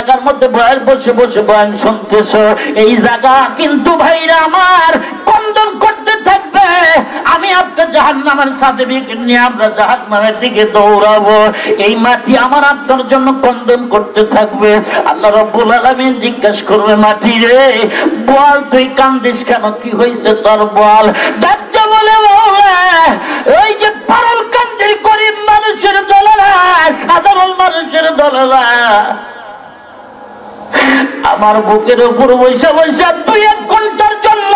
জায়গার মধ্যে বসে বসে বয়ান শুনতেছ, এই জায়গা কিন্তু ভাইরা আমার কন্দন করতে থাকবে। আমি আপনার জাহান্নামের সার্টিফিকেট নিয়ে আমরা জাহান্নামের দিকে দৌড়াবো। এই মাটি আমার আপনার জন্য কন্দন করতে থাকবে। আল্লাহ রাব্বুল আলামিন জিজ্ঞাসা করবে, মাটি রে বল তুই কান্দিস কেন, কি হয়েছে তোর বল? দাজ্জা বলে, ওই যে পারল কান্দির গরিব মানুষের দলেরা, সাধারণ মানুষের দলেরা আমার বুকের উপর বৈশা বৈশা 2-1 ঘন্টার জন্য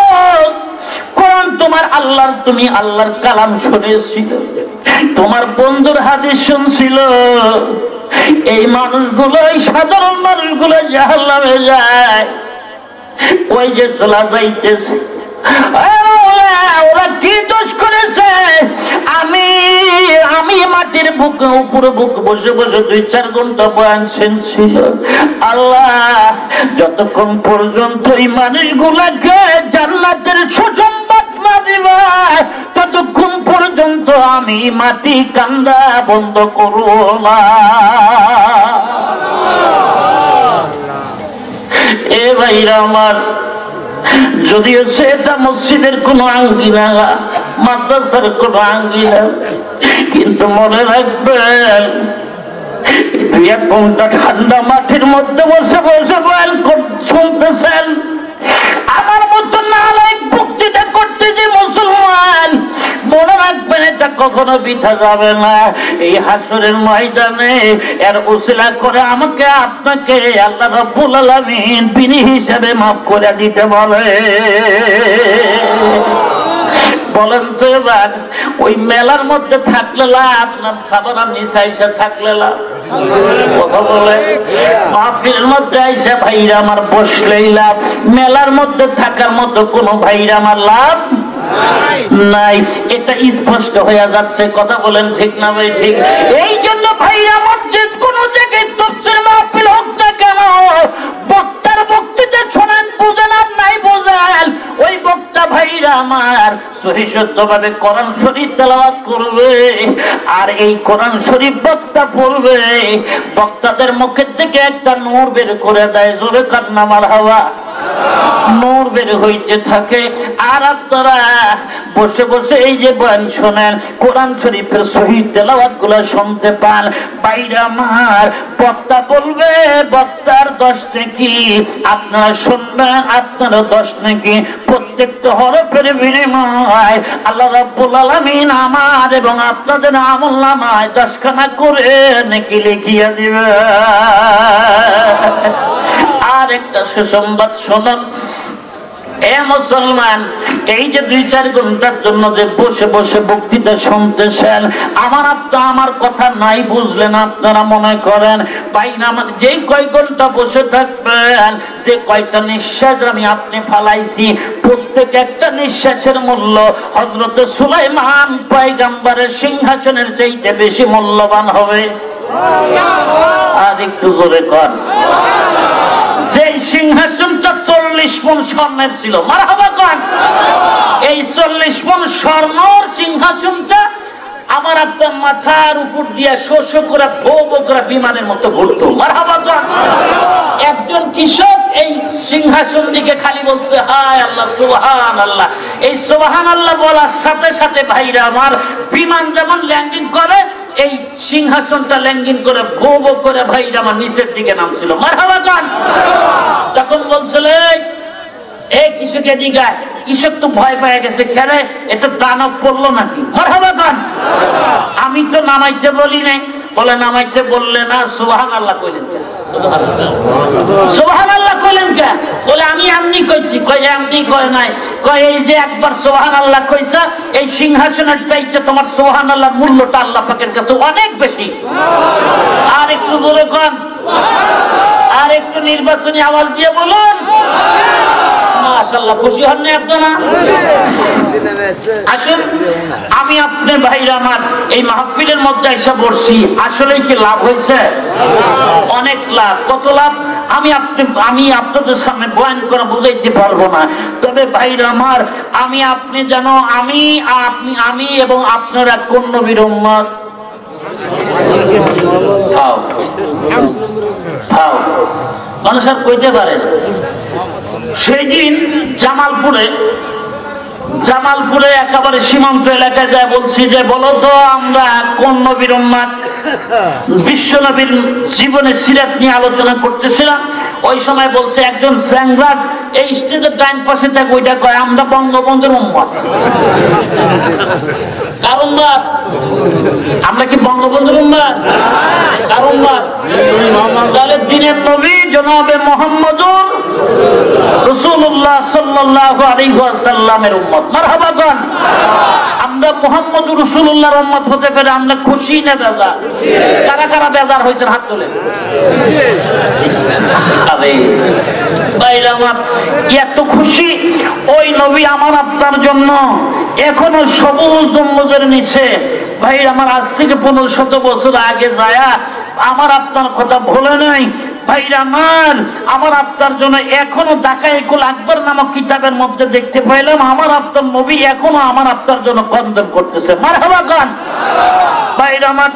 কোরআন তোমার আল্লাহর, তুমি আল্লাহর কালাম শুনেছিল, তোমার বন্ধুর হাদিস শুনছিল। এই মানুষগুলো, এই সাধারণ মানুষগুলো জাহান্নামে যায়, ওই যে চলা যাইতেছে। ওরা কি দোষ করেছে? আমি মাটির বুকে উপরে বুক বসে বসে 2-4 ঘন্টা বয়ান শুনছিল। আল্লাহ, যতক্ষণ পর্যন্ত এই মানুষগুলাকে জান্নাতের সুসংবাদ না দিবা, ততক্ষণ পর্যন্ত আমি মাটি কান্দা বন্ধ করব না। এ ভাইরা আমার, যদিও সেটা মসজিদের কোন আঙ্গিনা, মাদ্রাসার কোন আঙ্গিনা, কিন্তু মনে রাখবেন 2-1 ঘন্টা ঠান্ডা মাটির মধ্যে বসে বসে বয়ান শুনতেছেন, আমার মতো নালায়েক বক্তৃতা করতে যে মুসলমান, মনে রাখবেন এটা কখনো বৃথা যাবে না। এই হাসরের ময়দানে এর উসিলা করে আমাকে আপনাকে আল্লাহ রাব্বুল আলামিন বিনি হিসাবে মাফ করে দিতে বলে। বলেন তো এবার, ওই মেলার মধ্যে থাকলে লাভ না খাবার নিচে আইসা থাকলে লাভ? কথা বলে, মাহফিলের মধ্যে আইসা ভাইরা আমার বসলেই লাভ, মেলার মধ্যে থাকার মতো কোনো ভাইরা আমার লাভ নাই। এটা স্পষ্ট হয়ে যাচ্ছে। কথা বলেন ঠিক না ভাই? ঠিক। এই জন্য ভাইরা আমার, যে কোনো জায়গায় তাফসীর মাহফিল হোক না কেন, বক্তার বক্তৃতা শোনেন, বুঝেন আর নাই বোঝেন, ওই বক্তা ভাইরা আমার সহিষ্ণুভাবে কোরআন শরীফ তেলাওয়াত করবে, আর এই কোরআন শরীফ বক্তা পড়বে, বক্তাদের মুখের থেকে একটা নূর বের করে দেয়। জোরে কান্না মারহাবা। নূর বের হইতে থাকে, আর আপনারা বসে বসে এই যে বয়ান শোনেন, কোরআন শরীফের সহিহ তেলাওয়াত গুলো শুনতে পান। বাইরে আমার বক্তা বলবে, বক্তার 10 নেকি, আপনারা শুনবেন, আপনারা 10 নেকি। প্রত্যেকটা হরফের বিনিময় আল্লাহ রাব্বুল আলামিন আমার এবং আপনাদের আমলনামায় 10 খানা করে নেকি লিখিয়ে দিবে। আর একটা সুসংবাদ শুনুন, এ মুসলমান, এই যে 2-4 ঘন্টার জন্য যে বসে বসে বক্তৃতা শুনতেছেন, আমার কথা নাই বুঝলেন, আপনারা মনে করেন বাইনা মানে যেই কয় ঘন্টা বসে থাকবেন, যে কয়টা নিঃশ্বাস আমি আপনি ফালাইছি, প্রত্যেক একটা নিঃশ্বাসের মূল্য হযরত সুলাইমান পয়গম্বরের সিংহাসনের চাইতে বেশি মূল্যবান হবে। আর একটু জোরে কর। যে সিংহাসনটা 40 মণ স্বর্ণের ছিল, মারহাবা কর। এই 40 মণ স্বর্ণর সিংহাসনটা আমার আপনার মাথার উপর দিয়ে শোষ করে ভোগ করে বিমানের মতো ঘুরতো, মারহাবা কর। একজন কৃষক এই সিংহাসন দিকে খালি বলছে হায় আল্লাহ, সুবহানাল্লাহ। এই সুবহানাল্লাহ বলার সাথে সাথে ভাইরা আমার, বিমান যেমন ল্যান্ডিং করে, এই সিংহাসনটা ল্যান্ডিং করে ভো ভো করে ভাইরা আমার নিচের দিকে নামছিল, মারহাবা গান। তখন বলছিল এই কৃষকের দিকে, কৃষক তো ভয় পেয়ে গেছে, কেন এটা দানব পড়লো নাকি, মারহাবা গান। আমি তো নামাইতে বলি নাই। বলে নামাইতে বললে না, সুবহানাল্লাহ কইলেন কেন? সুবহানাল্লাহ কইলেন কেন? বলে আমি এমনি কইছি। কই এমনি কয় নাই, কয় এই যে একবার সুবহানাল্লাহ কইছা, এই সিংহাসনের চাইতে তোমার সুবহানাল্লাহর মূল্যটা আল্লাহ পাকের কাছে অনেক বেশি। আর একটু বলে কোন, আর একটু নির্বাচনী আওয়াজ দিয়ে বলুন মাশাআল্লাহ। খুশি হন না আপনারা? আসুন, আমি আপনি ভাইরা আমার এই মাহফিলের মধ্যে এসে বসছি, আসলে কি লাভ হয়েছে? অনেক লাভ। কত লাভ আমি আপনাদের সামনে বয়ান করে বুঝাইতে পারবো না। তবে ভাইরা আমার, আমি আপনি যেন আমি এবং আপনারা কোন নবীর উম্মত? মানুষ আর কইতে পারে না। সেই দিন জামালপুরে একেবারে সীমান্ত এলাকায় যায় বলছি যে বলো তো আমরা কোন নবীর উম্মত। বিশ্ব নবীর জীবনের সিরাত নিয়ে আলোচনা করতেছিলাম। ওই সময় বলছে একজন স্যাংরাজ এই স্টেজের ডাইন পাশে থাকে, ওইটা কয় আমরা বঙ্গবন্ধুর উম্মত। কার উম্মত? আমরা কি বঙ্গবন্ধুর উম্মত? কার উম্মত? তাহলে দিনের নবী জনাবে মুহাম্মদুর রাসূলুল্লাহ সাল্লাল্লাহু আলাইহি ওয়াসাল্লামের উম্মত। মারহাবা গান। আমরা মুহাম্মদুর রাসূলুল্লাহর উম্মত হতে পেরে আমরা খুশি না বেজার? কারা কারা বেজার হয়েছে হাত তোলেন। আরে ভাইরা আমার, এত খুশি ওই নবী আমার আপনার জন্য এখনো সবুজ গম্বুজের নিচে। ভাই আমার আজ থেকে 1500 বছর আগে যায় আমার আপনার কথা ভুলে নাই। ভাইরা আমার আপনার জন্য এখনো দাকায়েকুল আকবর নামক কিতাবের মধ্যে দেখতে পাইলাম আমার আপনার নবী এখনো আমার আপনার জন্য কন্দন করতেছে। মারহাবা গান। ভাইরা আমার,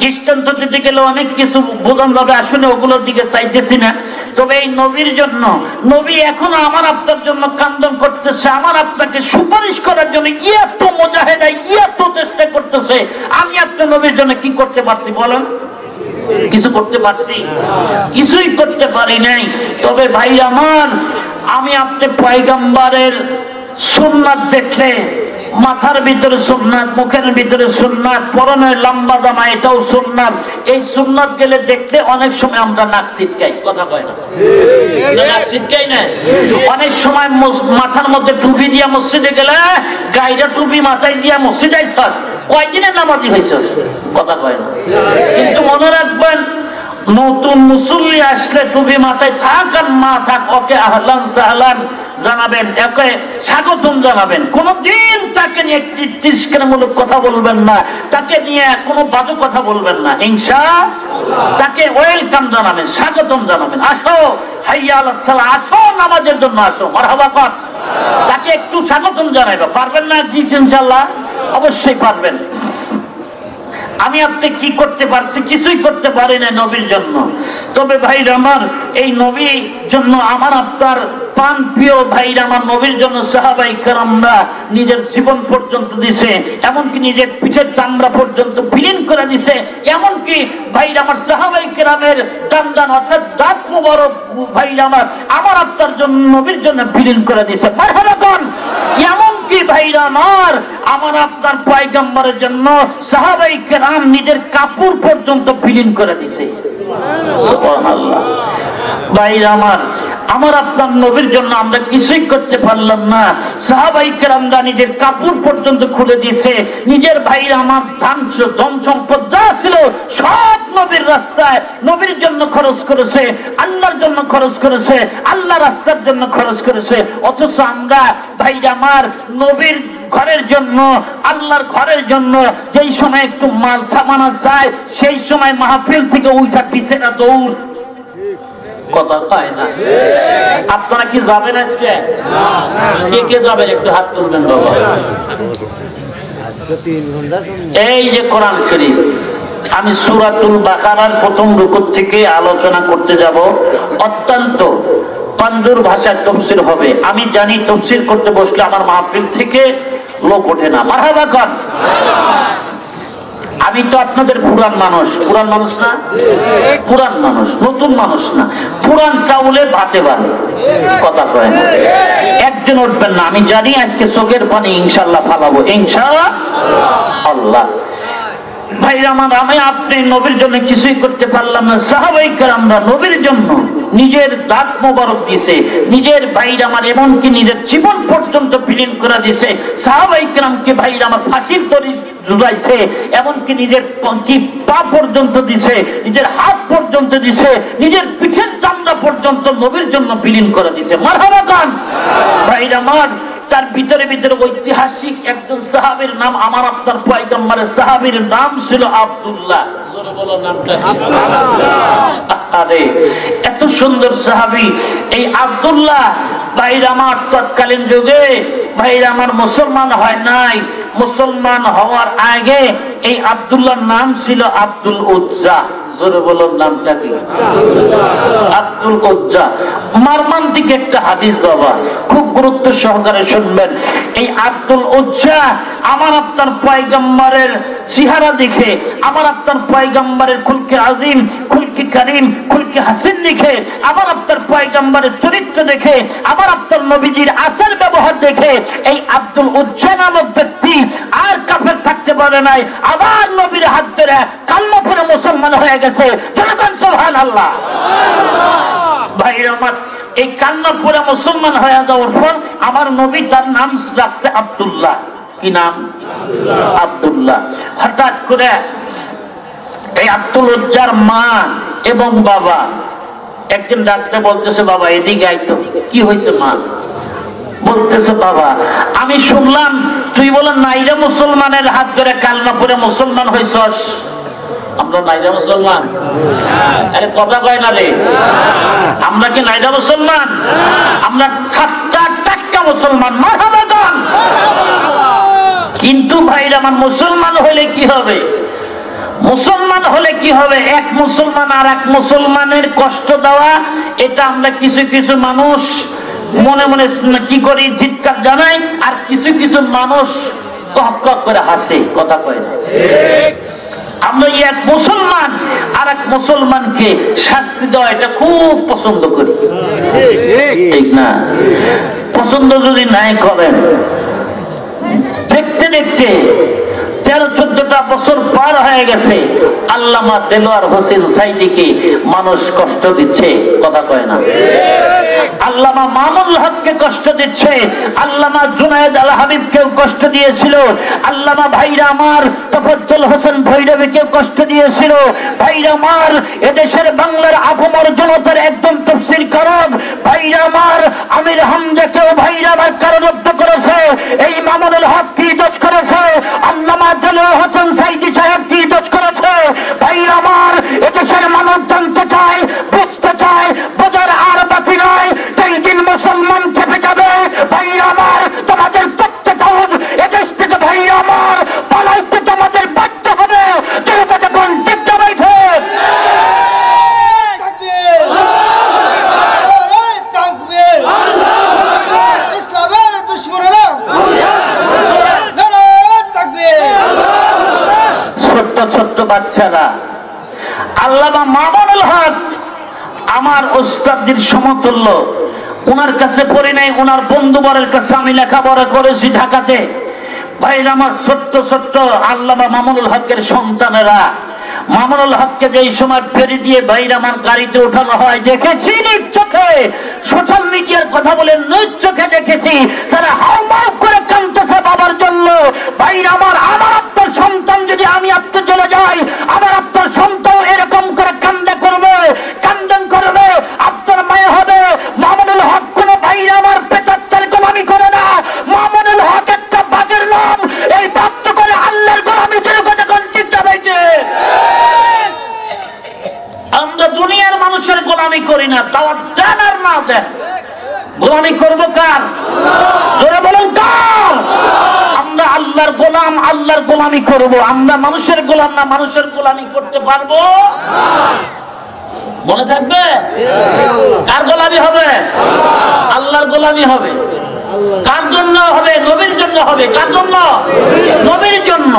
দৃষ্টান্ত দিতে গেলে অনেক কিছু বোঝানো যাবে, আসলে ওগুলোর দিকে চাইতেছি না। তবে এই নবীর জন্য নবী এখনো আমার আপনার জন্য কান্দন করতেছে, আমার আপনাকে সুপারিশ করার জন্য এত মুজাহিদ এত চেষ্টা করতেছে। আমি আপনার নবীর জন্য কি করতে পারছি বলেন? কিছু করতে পারছি? কিছুই করতে পারি নাই। তবে ভাই আমার, আমি আপনি পয়গম্বরের সুন্নাত দেখলে মাথার ভিতরে সুন্নাত, মুখের ভিতরে সুন্নাত, পরনের লম্বা জামা এটাও সুন্নাত। এই সুন্নাত গেলে দেখতে অনেক সময় আমরা নাক ছিটকাই, কথা কয় না? নাক ছিটকাই না? অনেক সময় মাথার মধ্যে টুপি দিয়া মসজিদে গেলে গাইরা টুপি মাথায় দিয়া মসজিদে আইছস, কয়দিনের নামাজি হয়েছস, কথা কয় না? কিন্তু মনে রাখবেন, নতুন মুসল্লি আসলে টুপি মাথায় থাক আর মা থাক, ওকে আহলান সাহলান জানাবেন, একে স্বাগতম জানাবেন। কোনদিন তাকে নিয়ে তিরস্কারমূলক কথা বলবেন না, তাকে নিয়ে কোনো বাজে কথা বলবেন না। ইনশাআল্লাহ তাকে ওয়েলকাম জানাবেন, স্বাগতম জানাবেন। আসো হাইয়া আলাস সালাহ, আসো নামাজের জন্য আসো, মারহাবা কর। তাকে একটু স্বাগতম জানাইবা। পারবেন না? জি ইনশাআল্লাহ অবশ্যই পারবেন। আমি আপনি কি করতে পারছি? কিছুই করতে পারি না নবীর জন্য। তবে ভাইরা আমার, এই নবীর জন্য আমার আপনার প্রাণ প্রিয় ভাইরা আমার নবীর জন্য সাহাবায়ে কেরামরা নিজের জীবন পর্যন্ত দিছে, এমনকি নিজের পিঠের চামড়া পর্যন্ত বিলীন করে দিছে। এমনকি ভাইরা আমার সাহাবায়ে কেরামের দান অর্থাৎ দাঁত মোবারক ভাইরা আমার আপনার জন্য নবীর জন্য বিলীন করে দিছে। মারহাবা কোন? এমনকি ভাইরা আমার আপনার পয়গম্বরের জন্য সাহাবায়ে কেরাম নিজের কাপড় পর্যন্ত বিলীন করে দিছে। সুবহানাল্লাহ। ভাইরা আমার আপনার নবীর জন্য আমরা কিছুই করতে পারলাম না। সাহাবায়ে কেরামরা নিজের কাপড় পর্যন্ত খুলে দিয়েছে, নিজের ভাইরা আমার ধন সম্পদ যা ছিল সব নবীর রাস্তায় নবীর জন্য খরচ করেছে, আল্লাহর জন্য খরচ করেছে, আল্লাহ রাস্তার জন্য খরচ করেছে। অথচ আমরা ভাইরা আমার নবীর ঘরের জন্য, আল্লাহর ঘরের জন্য যেই সময় একটু মাল সামানা চায় সেই সময় মাহফিল থেকে উঠা পিছে না দৌড়, কথা হয় না? আপনারা কি যাবেন আজকে? কে কে যাবেন একটু হাত তুলবেন বাবা। এই যে কোরআন শরীফ, আমি সূরাতুল বাকারার প্রথম রুকু থেকে আলোচনা করতে যাব। অত্যন্ত পাঞ্জুর ভাষার তাফসীর হবে। আমি জানি তাফসীর করতে বসলে আমার মাহফিল থেকে লোক ওঠে না। মারহাবা কর। আমি তো আপনাদের পুরান মানুষ না? পুরান মানুষ, নতুন মানুষ না। পুরান চাউলে ভাতে বাড়ে, কথা কয় না? একজন উঠবেন না, আমি জানি আজকে চোখের পানি ইনশাআল্লাহ ফালাবো, ইনশাআল্লাহ। ভাইরা আমার, আমি আপনি নবীর জন্য কিছুই করতে পারলাম না। সাহাবায়ে কেরামরা নবীর জন্য নিজের দাঁত মোবারক দিয়েছে, নিজের ভাইরা আমার এমনকি নিজের জীবন পর্যন্ত বিলীন করে দিয়েছে। সাহাবায়ে কেরামকে ভাইরা আমার ফাঁসির দড়ি ঝুলাইছে, এমনকি নিজের পা পর্যন্ত দিছে, নিজের হাত পর্যন্ত দিছে, নিজের পিঠের চামড়া পর্যন্ত নবীর জন্য বিলীন করে দিছে। মারহাবা গান। ভাইরা আমার, তার ভিতরে ভিতরে ঐতিহাসিক একজন সাহাবীর নাম, আমার আপনার পয়গম্বরের সাহাবীর নাম ছিল আব্দুল্লাহ। জোরে বলো নামটা কি? আরে এত সুন্দর সাহাবী এই আব্দুল্লাহ। ভাইরা আমার, তৎকালীন যুগে ভাইরা আমার মুসলমান হয় নাই। মুসলমান হওয়ার আগে এই আব্দুল্লাহর নাম ছিল আব্দুল উজ্জা। জোরে বলুন নামটা কি? আব্দুল উজ্জা। মর্মান্তিক একটা হাদিস বাবা, খুব গুরুত্ব সহকারে শুনবেন। এই আব্দুল উজ্জা আমার আপনার পয়গম্বরের চেহারা দেখে, আমার আপনার পয়গম্বরের খুলকে আজিম, খুলকে করিম, খুলকে হাসিন দেখে, আমার আপনার পয়গম্বরের চরিত্র দেখে, আমার আপনার নবীজির আচার ব্যবহার দেখে এই আব্দুল উজ্জা নামক ব্যক্তি আর কাফের থাকতে পারে নাই, আবার নবীর হাত ধরে কালমা পড়ে মুসলমান হয়ে গেছে। জনগণ সুবহানাল্লাহ। ভাইরা আমার, এই কালমা পড়ে মুসলমান হয়ে যাওয়ার পর আমার নবী তার নাম রাখছে আব্দুল্লাহ। কি নাম? আব্দুল্লাহ। হঠাৎ করে এই আব্দুল উজ্জার মা এবং বাবা একদিন ডাকতে বলতেছে, বাবা এদিকে আইতো। কি হয়েছে মা? বলতেছে, বাবা আমি শুনলাম তুই বলে নাইরা মুসলমানের হাত ধরে কালমা পড়ে মুসলমান হইছস। আমরা নাইরা মুসলমান? আরে কথা কয় না রে, আমরা কি নাইরা মুসলমান? আমরা সাচ্চা টাটকা মুসলমান। মারহাবা গান। কিন্তু ভাইরা আমার, মুসলমান হলে কি হবে? মুসলমান হলে কি হবে? এক মুসলমান আর এক মুসলমানের কষ্ট দেওয়া, এটা আমরা কিছু কিছু মানুষ মনে মনে কি করি, চিৎকার জানাই, আর কিছু কিছু মানুষ কক কক করে হাসে। কথা কয় না? আমরা এক মুসলমান আর এক মুসলমানকে শাস্তি দেওয়া এটা খুব পছন্দ করি, ঠিক না? পছন্দ যদি নাই করেন, দেখতে দেখতে 13-14টা বছর পার হয়ে গেছে, আল্লামা দেলোয়ার হোসেন সাইদিকে মানুষ কষ্ট দিচ্ছে। কথা কয় না? আল্লামা মামুনুল হককে কষ্ট দিচ্ছে, আল্লামা জুনায়েদ আল হাবিবকেও কষ্ট দিয়েছিল, আল্লামা ভাইরা আমার তফজ্জল হোসেন ভৈরবীকেও কষ্ট দিয়েছিল। ভাইরা আমার, এদেশের বাংলার আপামর জনতার একদম তাফসীর কারক ভাইরা আমার আমির হামজাকেও ভাইরা আমার কারারুদ্ধ করেছে। এই মামুনুল হক কি দোষ করেছে? আল্লামা দেলোয়ার হোসেন সাইদি সাহেব কি দোষ করেছে? ভাইরা আমার, এদেশের মানুষ জানতে চায়, বুঝতে চায়, বোঝার আর বাকি নয়। সেই দিন মুসলমান চেপে যাবে। ভাইয়া আমার, তোমাদের প্রত্যেকটা এদেশ থেকে ভাইয়া আমার পালাইতে তোমাদের বাধ্য হবে। জনতা কোন ঠিক যাবে? ইসলামের দুশমনেরা ছোট্ট ছোট্ট বাচ্চারা, আল্লামা মামুনুল হক আমার ওস্তাদের সমতুল্য। ওনার কাছে পড়ি নাই, ওনার বন্ধুবরের কাছে আমি লেখাপড়া করেছি ঢাকাতে। ভাইরা আমার, ছোট্ট ছোট্ট আল্লামা মামুনুল হকের সন্তানেরা, মামুনুল হককে যেই সময় ফেরি দিয়ে ভাইরা আমার গাড়িতে ওঠানো হয়, দেখেছি নিজ চোখে। সোশ্যাল মিডিয়ার কথা বলে নিজ চোখে দেখেছি তারা হাউমাউ করে কাঁদতেছে বাবার জন্য। ভাইরা আমার, আমার আপনার সন্তান যদি আমি আপনার চলে যাই, আমার আপনার সন্তান এরকম করে কান্দা করবে, কান্দন করবে, আপনার মায়া হবে। মামুনুল হক কোনো ভাইরা আমার পেতাত্তার গোলামি করে না। মামুনুল হক একটা বাগের নাম, এই বাধ্য করে আল্লাহর গোলামি শুরু করে কন্টিত যাবে। আমরা দুনিয়ার মানুষের গোলামি করি না, তাও দেন আর না দেন, গোলামি করবো কার? জোরে বলুন কার? আমরা আল্লাহর গোলাম, আল্লাহর গোলামি করব। আমরা মানুষের গোলাম না, মানুষের গোলামি করতে পারবো? মনে থাকবে? কার গোলামি হবে? আল্লাহর গোলামি হবে। কার জন্য হবে? নবীর জন্য হবে। কার জন্য? নবীর জন্য।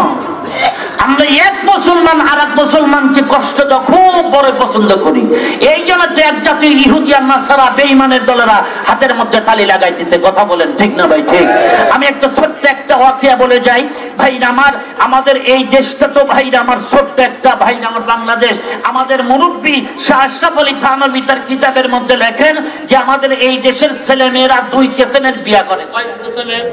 আমরা এক মুসলমান আর এক মুসলমানকে কষ্ট দেওয়া খুব বড় পছন্দ করি। এই জন্য যে এক জাতীয় ইহুদি আর নাসারা বেঈমানের দলেরা হাতের মধ্যে তালি লাগাইতেছে। কথা বলেন ঠিক না ভাই? ঠিক। আমি একটা ছোট্ট একটা ওয়াকিয়া বলে যাই। ভাইরা আমার, আমাদের এই দেশটা তো ভাইরা আমার ছোট্ট একটা, ভাইরা আমার বাংলাদেশ। আমাদের মুরব্বী শাহ আশরাফ আলী থানভী তার কিতাবের মধ্যে লেখেন যে আমাদের এই দেশের ছেলে মেয়েরা 2 কিসমের বিয়া করে। কয় কিসমের?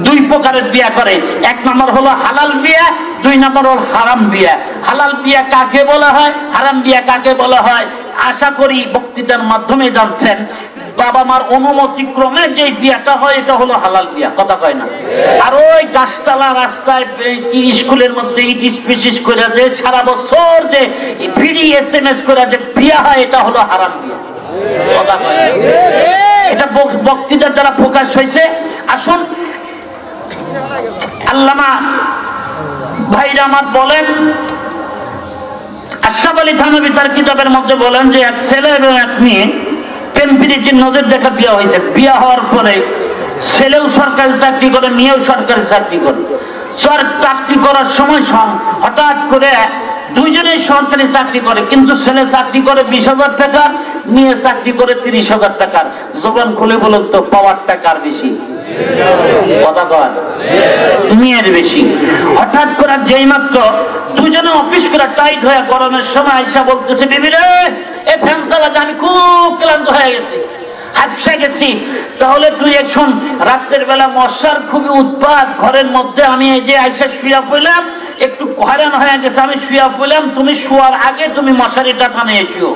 2 প্রকারের বিয়া করে। এক নম্বর হলো হালাল বিয়া, 2 নম্বর হলো হারাম বিয়া। হালাল বিয়া কাকে বলা হয়, হারাম বিয়া কাকে বলা হয়, আশা করি বক্তৃতার মাধ্যমে জানছেন। বাবা মার অনুমতি ক্রমে যে বিয়াটা হয় এটা হলো হালাল বিয়া। কথা কয় না? আর ওই গাছতলা রাস্তায় কি স্কুলের মধ্যে ইটিস পিটিস করে যে সারা বছর যে ফ্রি SMS করে যে বিয়া হয় এটা হলো হারাম বিয়া। কথা কয় না? এটা বক্তৃতার দ্বারা প্রকাশ হয়েছে। আসুন, আল্লামা ভাইরা আমার বলেন, আশরাফ আলী থানভী তার কিতাবের মধ্যে বলেন যে এক ছেলে এবং এক মেয়ে প্রেম প্রীতির নজর দেখা বিয়ে হয়েছে। বিয়ে হওয়ার পরে ছেলেও সরকারি চাকরি করে, মেয়েও সরকারি চাকরি করে। চাকরি করার সময় হঠাৎ করে দুইজনেই সরকারি চাকরি করে, কিন্তু ছেলে চাকরি করে 20,000 টাকার, মেয়ে চাকরি করে 30,000 টাকার। জবান খুলে বলুন তো পাওয়ার টাকার বেশি? কথা কয় মেয়ের বেশি। হঠাৎ করে যেই মাত্র দুইজনে অফিস করে টাইট হয়ে গরমের সময় আইসা বলতেছে, বিবি রে এই ফ্যান চালাতে আমি খুব ক্লান্ত হয়ে গেছি, হাফসে গেছি। তাহলে তুই এখন রাত্রের বেলা মশার খুবই উৎপাত, ঘরের মধ্যে আমি এই যে আইসা শুয়া পড়লাম, একটু হয়রান হয়ে গেছে, আমি শুয়া পড়লাম, তুমি শোয়ার আগে তুমি মশারিটা টানিয়েছো।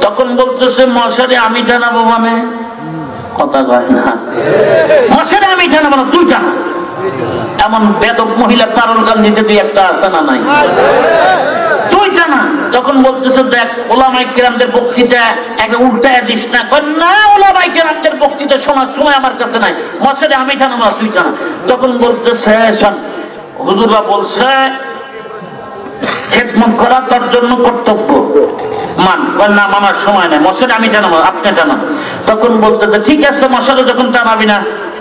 তখন বলতেছে মশারি আমি টানাবো মানে? কথা কয় না, মশারি আমি টানাবো না, তুই টানা। এমন বেদক মহিলা তারুল গান্ধীতে দুই একটা আছে না নাই? তুই টানা। তখন বলতেছে দেখ ওলামায়ে কেরামদের বক্তৃতা একে উল্টায় দিস না। না, ওলামায়ে কেরামদের বক্তৃতা শোনার সময় আমার কাছে নাই, মশারি আমি টানাবো না, তুই টানা। তখন বলতেছে শোন, হুজুররা বলছে খেদমত করা তার জন্য কর্তব্য, মান। না মানার সময় নাই, মশারি আমি টানাবো, আপনি টানান। তখন বলতেছে ঠিক আছে, মশারি যখন টানাবি না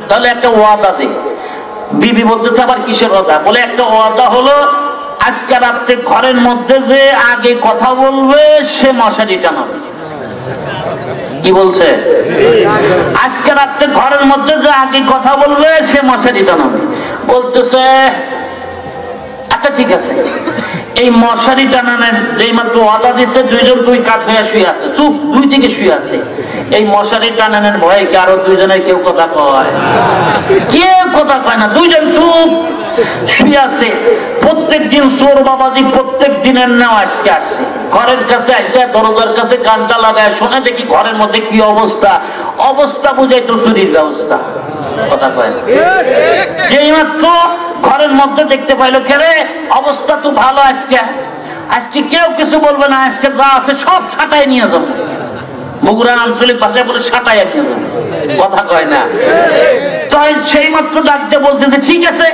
তাহলে একটা ওয়াদা দে। বিবি বলতেছে আবার কিসের ওয়াদা? বলে একটা ওয়াদা হলো আজকে রাত্রে ঘরের মধ্যে যে আগে কথা বলবে সে মশারি টানাবে। কি বলছে? আজকে রাত্রে ঘরের মধ্যে যে আগে কথা বলবে সে মশারি টানাবে। বলতেছে আচ্ছা ঠিক আছে। এই মশারি টানানোর যেই মাত্র ওয়াদা দিচ্ছে, দুইজন দুই কাঠ হয়ে শুয়ে আছে, চুপ, দুই দিকে শুয়ে আছে। এই মশারি টানানোর ভয়ে কি আরো দুইজনের কেউ কথা কয়? কেউ কথা কয় না, দুইজন চুপ শুয়ে আছে। প্রত্যেক দিন চোর বাবাজি প্রত্যেক দিনের নেওয়া আজকে আসছে ঘরের কাছে, আসে দরজার কাছে কানটা লাগায় শোনে, দেখি ঘরের মধ্যে কি অবস্থা। অবস্থা বুঝাই তো চুরির ব্যবস্থা। কথা কয় না। যেই মাত্র ঘরের মধ্যে দেখতে পাইলো, কেরে অবস্থা তো ভালো, আজকে আজকে কেউ কিছু বলবে না, আজকে যা আছে সব ছাটাই নিয়ে যাবো। বগুড়ার আঞ্চলিক ভাষায় বলে ছাটাই নিয়ে যাবো। কথা কয় না। তাই সেই মাত্র ডাকতে বলতেছে ঠিক আছে।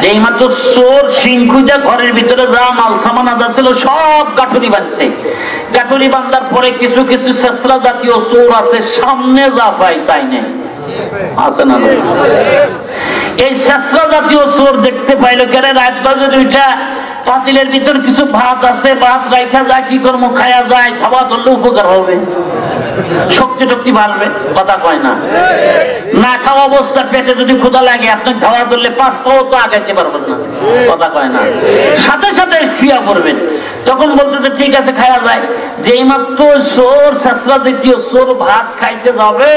যেই মাত্র চোর সিংকুইটা ঘরের ভিতরে যা মাল সামান আদা ছিল সব গাঠুরি বাঁধছে। গাঠুরি বাঁধার পরে কিছু কিছু শেষরা জাতীয় চোর আছে, সামনে যা পাই তাই নেই, আছে না? এই শেষরা জাতীয় চোর দেখতে পাইলো, কেন রাত বাজে 2টা, পাতিলের ভিতর কিছু ভাত আছে, ভাত রাখা যায়, কি করবো খায়া যায়, খাওয়া ধরলে উপকার হবে, শক্তি টক্তি বাড়বে। কথা কয় না। না খাওয়া অবস্থা পেটে যদি ক্ষুধা লাগে, আপনি খাওয়া ধরলে 5 পাও তো আগাইতে পারবেন না। কথা কয় না। সাথে সাথে শুয়া পড়বেন। তখন বলতেছে ঠিক আছে খায়া যায়। যেই মাত্র চোর শেষরা দ্বিতীয় চোর ভাত খাইতে যাবে,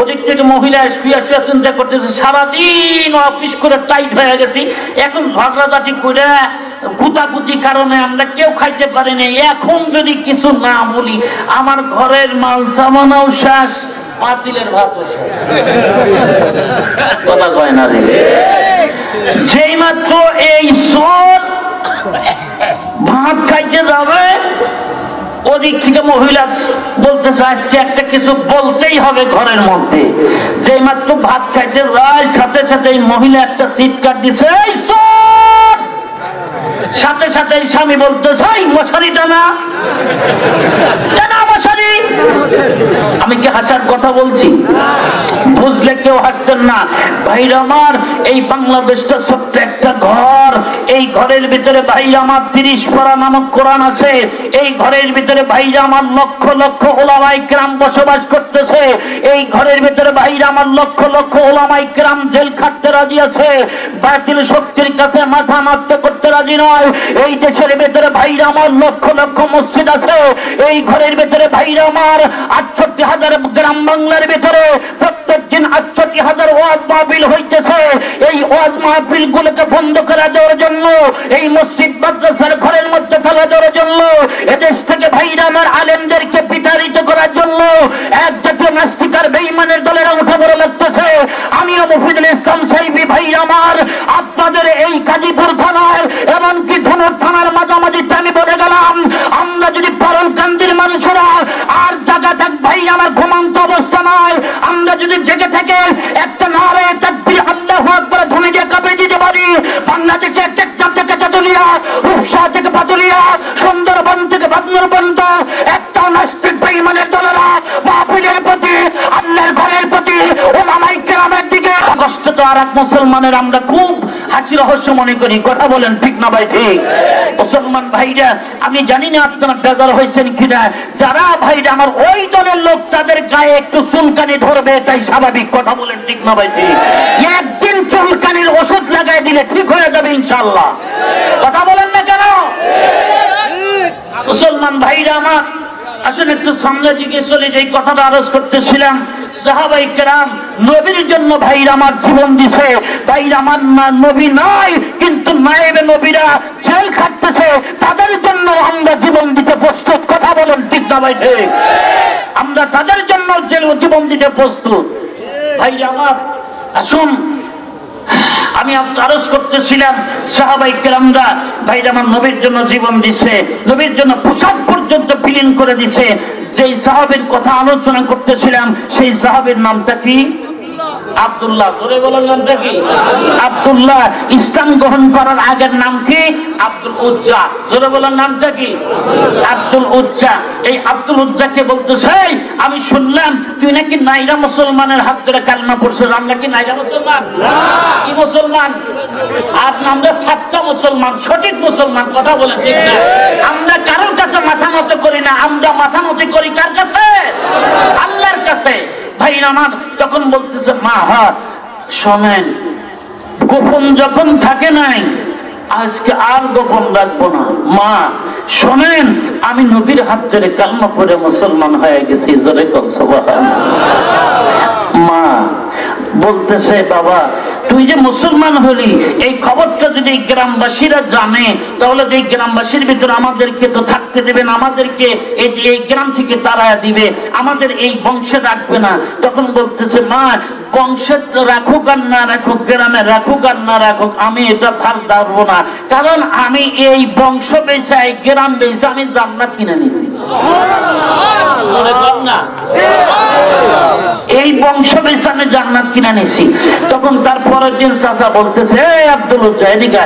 ওদিক থেকে মহিলা শুয়া শুয়া চিন্তা করতেছে সারাদিন অফিস করে টাইট হয়ে গেছি, এখন ঝগড়াঝাটি করে গুতাগুতি কারণে আমরা কেউ খাইতে পারিনি, এখন যদি কিছু না বলি আমার ঘরের মাল সামানও শেষ, পাতিলের ভাতও শেষ। কথা কয় না রে। যেই মাত্র এই চোর ভাত খাইতে যাবে, ওদিক থেকে মহিলা বলতেছে আজকে একটা কিছু বলতেই হবে ঘরের মধ্যে। যেই মাত্র ভাত খাইতে যায়, সাথে সাথে এই মহিলা একটা চিৎকার দিছে, এই চোর। সাথে সাথে স্বামী বলতেছে মশারি টানা, টানা মশারি। আমি কি হাসার কথা বলছি? বুঝলে কেউ হাসতেন না। ভাইরা আমার, এই বাংলাদেশটা ছোট্ট একটা ঘর, এই ঘরের ভিতরে ভাইরা আমার 30 পারা নামক কোরআন আছে। এই ঘরের ভিতরে ভাইরা আমার লক্ষ লক্ষ ওলামায়ে কেরাম বসবাস করতেছে। এই ঘরের ভিতরে ভাইরা আমার লক্ষ লক্ষ ওলামায়ে কেরাম জেল খাটতে রাজি আছে, বাতিল শক্তির কাছে মাথা নত করতে রাজি নয়। এই দেশের ভিতরে ভাইরা আমার লক্ষ লক্ষ মসজিদ আছে। এই ঘরের ভিতরে ভাইরা আমার 68,000 গ্রাম বাংলার ভিতরে প্রত্যেক দিন 68,000 ওয়াজ মাহফিল হইতেছে। এই ওয়াজ মাহফিল গুলোকে বন্ধ করে দেওয়ার জন্য, এই মসজিদ মাদ্রাসার ঘরের মধ্যে ফেলা দেওয়ার জন্য, এদেশ থেকে ভাইরা আমার আলেমদেরকে বিতাড়িত করার জন্য এক জাতীয় নাস্তিকার বেঈমানের দলেরা উঠে পড়ে লাগতেছে। আমিও মুফিদুল ইসলাম সাইবি ভাইরা আমার, আপনাদের এই গাজীপুর থানায় এমনকি ধনুর থানার মাঝামাঝিতে আমি বলে গেলাম, আমরা যদি পারলকান্দির মানুষেরা আর জায়গা থাক ভাই আমার ঘুমন্ত অবস্থা নয়, আমরা যদি জেগে থেকে একটা নারে তাকবীর আল্লাহু আকবার ধ্বনি দিয়ে কাঁপিয়ে দিতে পারি, এক মুসলমানের আমরা খুব হাসি রহস্য মনে করি, কথা বলেন ঠিক না ভাই? ঠিক। মুসলমান ভাইরা, আমি জানি না আপনারা বেজার হয়েছেন কিনা, যারা ভাইরা আমার ওই দলের লোক তাদের গায়ে একটু চুলকানি ধরবে, এটাই স্বাভাবিক, কথা বলেন ঠিক না ভাই? ঠিক। একদিন চুলকানির ওষুধ লাগাই দিলে ঠিক হয়ে যাবে ইনশাআল্লাহ, কথা বলেন না কেন? মুসলমান ভাইরা আমার, আসলে একটু সামনের দিকে চলে যে কথাটা আরজ করতেছিলাম, সাহাবায়ে কেরাম নবীর জন্য ভাইরা আমার জীবন দিছে। ভাইরা আমার নবী নাই, কিন্তু নায়েবে নবীরা জেল খাটতেছে, তাদের জন্য আমরা জীবন দিতে প্রস্তুত, কথা বলেন ঠিক না ভাই? ঠিক। আমরা তাদের জন্য জীবন দিতে প্রস্তুত। ভাইরা আমার আসুন, আমি আরজ করতেছিলাম সাহাবায়ে কেরামরা ভাইরা আমার নবীর জন্য জীবন দিছে, নবীর জন্য পোশাক পর্যন্ত বিলীন করে দিছে। যেই সাহাবীর কথা আলোচনা করতেছিলাম সেই সাহাবীর নামটা কি? আব্দুল্লাহ। ধরে বলার নামটা কি? আব্দুল্লাহ। ইসলাম গ্রহণ করার আগের নাম কি? আব্দুল উজ্জা। ধরে বলার নামটা কি? আব্দুল উজ্জা। এই আব্দুল উজ্জাকে বলতেছে, আমি শুনলাম তুই নাকি নাইরা মুসলমানের হাত ধরে কালেমা পড়ছিস। আমরা কি নাইরা মুসলমান? কি মুসলমান? আর আমরা সাচ্চা মুসলমান, সঠিক মুসলমান, কথা বলেন ঠিক না? আমরা কারোর কাছে মাথা নত করি না, আমরা মাথা নত করি কার কাছে? আল্লাহর কাছে। ভাই আমার যখন বলতেছে মা, শোনেন, গোপন যখন থাকে নাই, আজকে আর গোপন রাখবো না। মা শোনেন, আমি নবীর হাত ধরে কালেমা পড়ে মুসলমান হয়ে গেছি, জোরে কর সুবহানাল্লাহ। মা বলতেছে, বাবা তুই যে মুসলমান হলি, এই খবরটা যদি গ্রামবাসীরা জানে, তাহলে যে গ্রামবাসীর ভিতরে আমাদেরকে তো থাকতে দেবেন, আমাদেরকে এই গ্রাম থেকে তাড়ায় দিবে, আমাদের এই বংশে রাখবে না। তখন বলতেছে, মা বংশে রাখুক আর না রাখুক, গ্রামে রাখুক আর না রাখুক, আমি এটা ধার ধারবো না, কারণ আমি এই বংশ বেচে, এই গ্রাম বেচে আমি জান্নাত কিনে নিছি। এই বংশ বেচে আমি জান্নাত কিনে নিছি। তখন তারপরের দিন চাচা বলতেছে, আব্দুল উজ্জা এদিকে,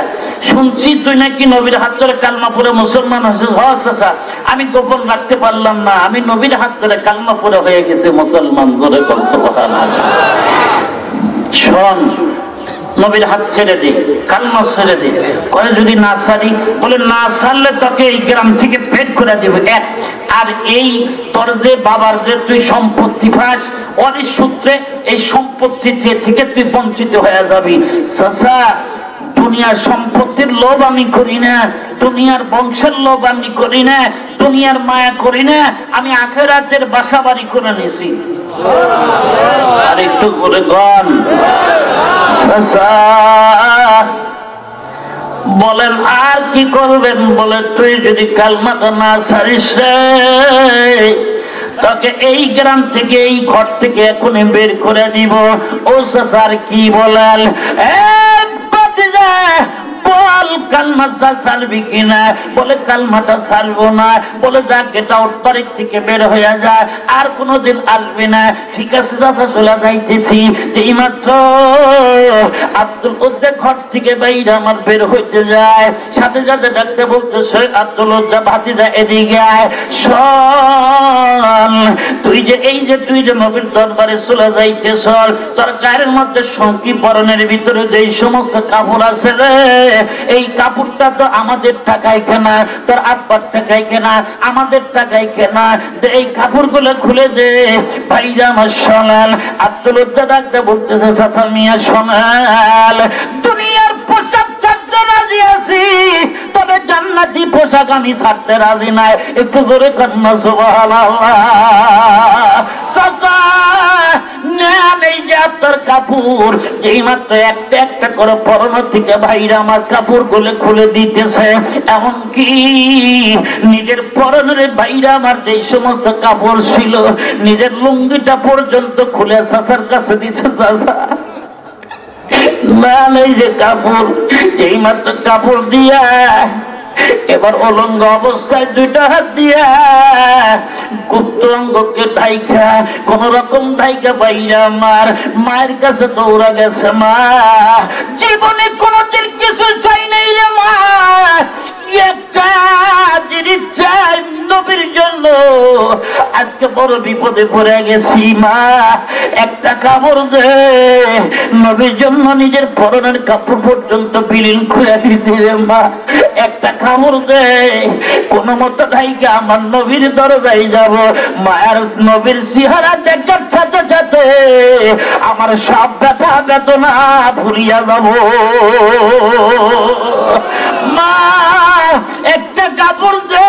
শুনছি তুই নাকি নবীর হাত ধরে কালেমা পড়ে মুসলমান হয়েছিস। হ্যাঁ চাচা, আমি গোপন রাখতে পারলাম না, আমি নবীর হাত ধরে কালেমা পড়ে হয়ে গেছে মুসলমান। জোরে কর সুবহানাল্লাহ। শোন, নবীর হাত ছেড়ে দে, কালেমা ছেড়ে দে। কয়ে যদি না ছাড়ি? বলে না ছাড়লে তোকে এই গ্রাম থেকে বের করে দিব। এক, আর এই তোর যে বাবার যে তুই সম্পত্তি পাস, ওর সূত্রে এই সম্পত্তি থেকে তুই বঞ্চিত হয়ে যাবি। চাচা, দুনিয়ার সম্পত্তির লোভ আমি করি না, দুনিয়ার বংশের লোভ আমি করি না, দুনিয়ার মায়া করি না, আমি আখিরাতের বাসা বাড়ি করে নিয়েছি। আর একটু করে গন বলেন, আর কি করবেন? বলে তুই যদি কালেমাটা না ছাড়িস, তোকে এই গ্রাম থেকে, এই ঘর থেকে এখনই বের করে দিব। ও স্যার কি বলেন? বল কালেমা ছাড়বি কিনা? বলে কালেমাটা ছাড়বো না। বলে যাক, এটা 8 তারিখ থেকে বের হয়ে যায়, আর কোনোদিন আসবি না। ঠিক আছে চাচা, চলে যাইতেছি। যেই মাত্র আব্দুল উজ্জা ঘর থেকে বাইরে আমার বের হইতে যায়, সাথে সাথে ডাকতে বলতেছে, আব্দুল উজ্জা ভাতিজা এদিকে আয়। শোন, তুই যে নবীর দরবারে চলে যাইতেছ, তোর গায়ের মধ্যে সঙ্গী পরনের ভিতরে যেই সমস্ত কাপড় আছে রে, এই কাপড়টা তো আমাদের টাকায় কেনা, তোর আব্বার টাকায় কেনা, আমাদের টাকায় কেনা। এই কাপড় গুলো খুলে দে। ভাইরা আমার শোনাল, আব্দুল উজ্জা ডাকতে বলতেছে, চাচা মিয়া শোনাল, দুনিয়ার পোশাক ছাড়তে রাজি আছি, তবে জান্নাতি পোশাক আমি ছাড়তে রাজি নাই। একটু জোরে কান্না সুবহানাল্লাহ। চাচা নেন, এই যে আপনার কাপড়, এই মাত্র একটা একটা করে পরনো থেকে ভাইরা আমার কাপড় গুলো খুলে দিতেছে। এমনকি নিজের পরনের ভাইরা আমার যে সমস্ত কাপড় ছিল, নিজের লুঙ্গিটা পর্যন্ত খুলে চাচার কাছে দিচ্ছে। চাচা না, এই যে কাপড়, যেই মাত্র কাপড় দিয়া এবার অলঙ্গ অবস্থায় দুইটা হাত দিয়া গুপ্ত অঙ্গকে ঢাইকা, কোন রকম ঢাইকা বাইরা আমার মায়ের কাছে দৌড়া গেছে। মা জীবনে কোনদিন কিছু চাই নাই রে মা, একটা জিনিস চাই নবীর জন্য, আজকে বড় বিপদে পড়ে গেছি মা, একটা কাপড় দে। নবীর জন্য নিজের পরনের কাপড় পর্যন্ত বিলীন খুলে দিতে রে মা, একটা কাপড় দে। কোন মতো ঢাইকে আমার নবীর দরজায় যাব, মায়ের নবীর চেহারা দেখার সাথে সাথে আমার সব ব্যথা বেদনা ভুলিয়া যাব মা, একটা কাপড় দে।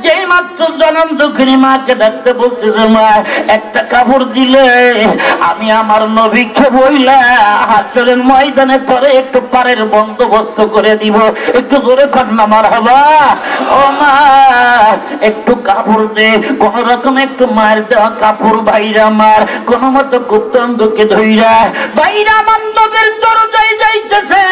যেই মাত্র জনম দুঃখিনী মাকে ডাকতে বলতেছে মা, একটা কাপড় দিলে আমি আমার নবীকে বইলা হাসরের ময়দানে পরে একটু পারের বন্দোবস্ত করে দিব। একটু জোরে কন্যা মারহাবা। ও মা একটু কাপড় দে, কোন রকম একটু মার দেওয়া কাপড় বাইরা মার, কোন মতো কুপ্তাঙ্গকে ধইরা বাইরা আমার নবীর দরজায় যাইতেছে।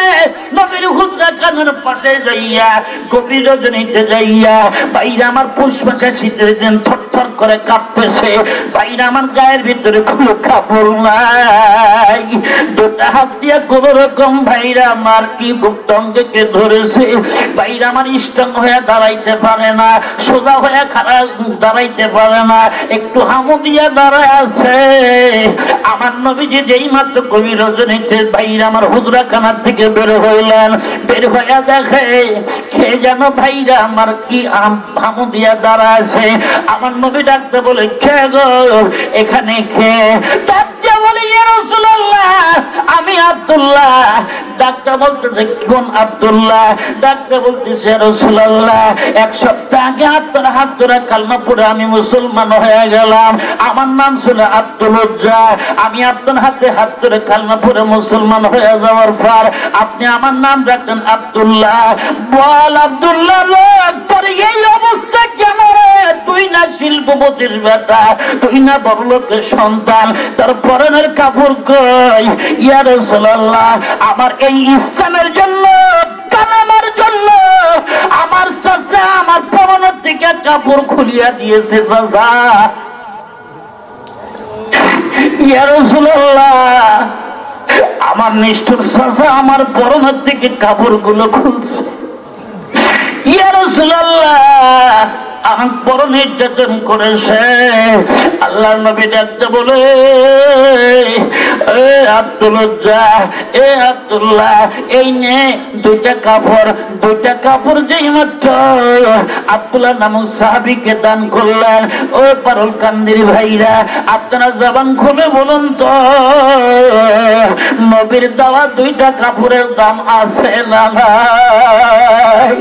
নবীর হুজরা কানের পাশে যাইয়া গভীর রজনীতে যাইয়া বাইরা আমার পুষ্পাশে শীতের দিন থরথর করে কাঁপতেছে। বাইরা আমার গায়ের ভিতরে কোনো কাপড় নাই, দুটা হাত দিয়া কোন রকম ভাইরা আমার কি গুপ্তঙ্গকে ধরেছে। বাইরা আমার স্ট্রং হয়ে দাঁড়াইতে পারে না, সোজা হয়ে খারাপ দাঁড়াইতে পারে না, একটু হামু দিয়া দাঁড়ায় আছে। আমার নবীজি যেই মাত্র কবি রজনীতে ভাইরা আমার হুজরা খানার থেকে বের হইলেন, বের হইয়া দেখে কে যেন ভাইরা আমার কি হামু দিয়া দাঁড়ায় আছে। আমার নবী ডাকতে বলে কে গো এখানে কে? ডাকতে বলে ইয়া রাসূলুল্লাহ আমি আব্দুল্লাহ। ডাক্তার বলতেছে কোন আব্দুল্লাহ? ডাক্তার বলতেছে ইয়া রাসূলুল্লাহ এক সপ্তাহ আগে আপনার হাত ধরে কালমা পড়ে আমি মুসলমান হয়ে গেলাম, আমার নাম ছিল আব্দুল উজ্জা। আমি আপনার হাতে হাত ধরে কালমা পড়ে মুসলমান হয়ে যাওয়ার পর আপনি আমার নাম রাখলেন আব্দুল্লাহ। বল আব্দুল্লাহ তোর এই অবস্থা কেন রে? তুই না শিল্পপতির বেটা, তুই না বড়লোকের সন্তান, তোর পরনের কাপড় কই? ইয়া রাসূলুল্লাহ আমার এই ইসলামের জন্য কালামার জন্য আমার চাচা আমার পরনের থেকে কাপড় খুলিয়া দিয়েছে চাচা। ইয়া রাসূলুল্লাহ আমার নিষ্ঠুর চাচা আমার পরনের থেকে কাপড় গুলো খুলছে। ইয়া রাসূলুল্লাহ আমার বড় নির্যাতন করেছে। আল্লাহর নবী ডাকতে বলে এ আব্দুল উজ্জা, এ আব্দুল্লাহ এই নে দুইটা কাপড় যেই মাত্র আব্দুল্লাহ নামক সাহাবীকে দান করলেন। ও পারুল কান্দির ভাইরা আপনারা জবান খুলে বলুন তো নবীর দেওয়া দুইটা কাপড়ের দাম আছে না নাই?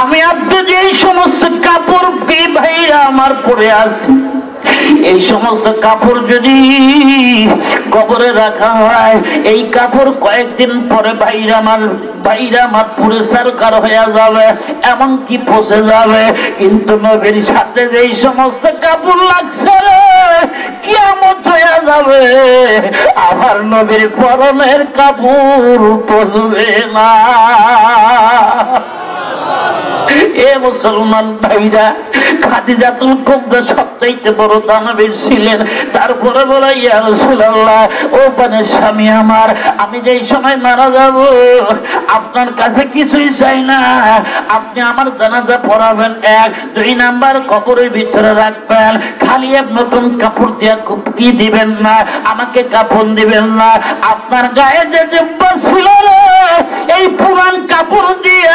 আমি আপনি যে এই সমস্ত কাপড় ভাইরা আমার পরে আছি, এই সমস্ত কাপড় যদি কবরে রাখা হয় এই কাপড় কয়েকদিন পরে ভাইরা আমার পুরে সরকার হয়ে যাবে, এমনকি পচে যাবে। কিন্তু নবীর সাথে যে এই সমস্ত কাপড় লাগছে কিয়ামত হয়ে যাবে, আমার নবীর পরনের কাপড় পচবে না। এ মুসলমান ভাইরা খাদিজাতুল কুবরা সবচাইতে বড় দানবীর ছিলেন। তারপরে বলে ইয়া রাসূলুল্লাহ ও পানের স্বামী আমার, আমি যেই সময় মারা যাব আপনার কাছে কিছুই চাই না, আপনি আমার জানাজা পড়াবেন, 1 2 নাম্বার কবরের ভিতরে রাখবেন, খালি এক নতুন কাপড় দিয়া কি দিবেন না, আমাকে কাফন দিবেন না, আপনার গায়ে যে জিব্বা ছিল এই পুরান কাপড় দিয়ে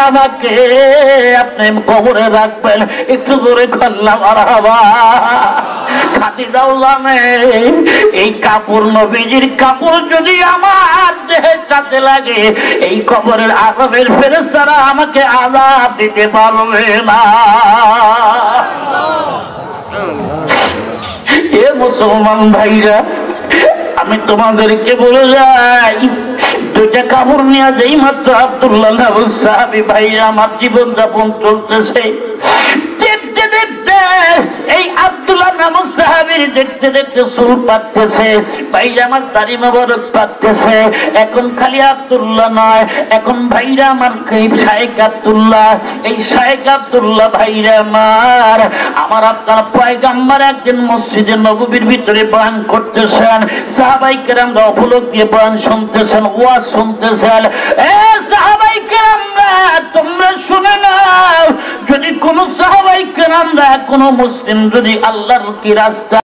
আমাকে আপনি কবরে রাখবেন। একটু জোরে করলাম মারহাবা। খাদিজাও জানে এই কাপড় নবীজির কাপড় যদি আমার দেহের সাথে লাগে এই কবরের আযাবের ফেরেশতারা আমাকে আযাব দিতে পারবে না। এ মুসলমান ভাইরা আমি তোমাদেরকে বলে যাই, দুইটা কাপড় নিয়ে যেই মাত্র আব্দুল্লাহ নামক সাহাবী ভাইরা আমার জীবন যাপন চলতেছে, দেখতে দেখতে এই আব্দুল্লাহ নামক সাহাবী নবীর দেখতে দেখতে চুল পাকতেছে, ভাইরা আমার দাড়ি মোবারক পাকতেছে। এখন খালি আব্দুল্লাহ নয়, এখন ভাইরা আমার শায়েখ আব্দুল্লাহ, এই শায়েখ আব্দুল্লাহ ভাইরা আমার আপনার পয়গম্বর একদিন মসজিদে নববীর ভিতরে বয়ান করতেছেন, সাহাবাই কেরামরা অপলক দিয়ে বয়ান শুনতেছেন, ওয়াজ শুনতেছেন। এ সাহাবাই কেরামরা তোমরা শুনে নাও, যদি কোন সাহাবাই কেরামরা কোন মুসলিম যদি আল্লাহর কি রাস্তা